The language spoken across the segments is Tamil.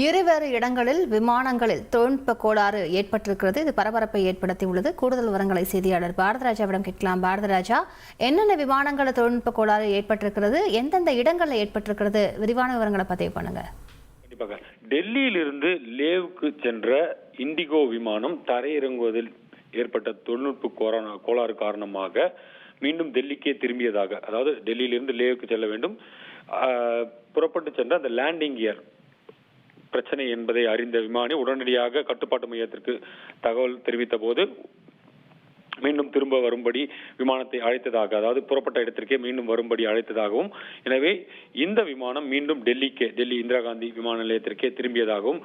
இருவேறு இடங்களில் விமானங்களில் தொழில்நுட்ப கோளாறு ஏற்பட்டிருக்கிறது. இது பரபரப்பை ஏற்படுத்தியுள்ளது. கூடுதல் விவரங்களை செய்தியாளர் பாரதராஜாவிடம் கேட்கலாம். பாரதராஜா, என்னென்ன விமானங்களில் தொழில்நுட்ப கோளாறு ஏற்பட்டிருக்கிறது, எந்தெந்த இடங்களில் ஏற்பட்டிருக்கிறது, விரிவான விவரங்களை பதிவு பண்ணுங்க. கண்டிப்பாக. டெல்லியிலிருந்து லேவுக்கு சென்ற இண்டிகோ விமானம் தரையிறங்குவதில் ஏற்பட்ட தொழில்நுட்ப கோளாறு காரணமாக மீண்டும் டெல்லிக்கே திரும்பியதாக, அதாவது டெல்லியிலிருந்து லேவுக்கு செல்ல வேண்டும், புறப்பட்டு சென்ற அந்த லேண்டிங் கியர் பிரச்சனை என்பதை அறிந்த விமானி உடனடியாக கட்டுப்பாட்டு மையத்திற்கு தகவல் தெரிவித்த போது மீண்டும் திரும்ப வரும்படி விமானத்தை அழைத்ததாக, அதாவது புறப்பட்ட இடத்திற்கே மீண்டும் வரும்படி அழைத்ததாகவும், எனவே இந்த விமானம் மீண்டும் டெல்லி இந்திரா காந்தி விமான நிலையத்திற்கே திரும்பியதாகவும்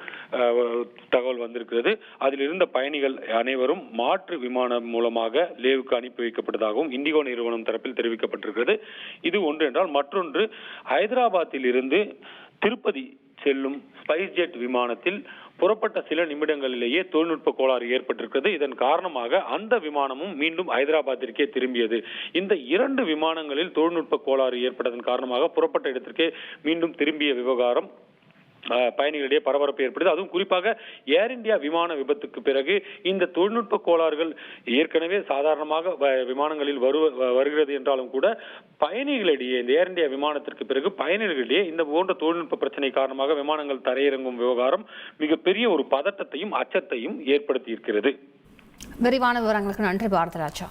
தகவல் வந்திருக்கிறது. அதில் இருந்த பயணிகள் அனைவரும் மாற்று விமானம் மூலமாக லேவுக்கு அனுப்பி வைக்கப்பட்டதாகவும் இண்டிகோ நிறுவனம் தரப்பில் தெரிவிக்கப்பட்டிருக்கிறது. இது ஒன்று என்றால், மற்றொன்று ஹைதராபாத்தில் இருந்து திருப்பதி செல்லும் ஸ்பைஸ் ஜெட் விமானத்தில் புறப்பட்ட சில நிமிடங்களிலேயே தொழில்நுட்ப கோளாறு ஏற்பட்டிருக்கிறது. இதன் காரணமாக அந்த விமானமும் மீண்டும் ஹைதராபாத்திற்கே திரும்பியது. இந்த இரண்டு விமானங்களில் தொழில்நுட்ப கோளாறு ஏற்பட்டதன் காரணமாக புறப்பட்ட இடத்திற்கே மீண்டும் திரும்பிய விவகாரம் பயணிகளிடையே பரபரப்பு ஏற்படுது. அதுவும் குறிப்பாக ஏர் இந்தியா விமான விபத்துக்கு பிறகு இந்த தொழில்நுட்ப கோளாறுகள் ஏற்கனவே சாதாரணமாக விமானங்களில் வருகிறது என்றாலும் கூட பயணிகளிடையே, இந்த ஏர் இந்தியா விமானத்திற்கு பிறகு பயணிகளிடையே இந்த போன்ற தொழில்நுட்ப பிரச்சனை காரணமாக விமானங்கள் தரையிறங்கும் விவகாரம் மிகப்பெரிய ஒரு பதட்டத்தையும் அச்சத்தையும் ஏற்படுத்தி இருக்கிறது. விரிவான விவரங்களுக்கு நன்றி பாரதராஜா.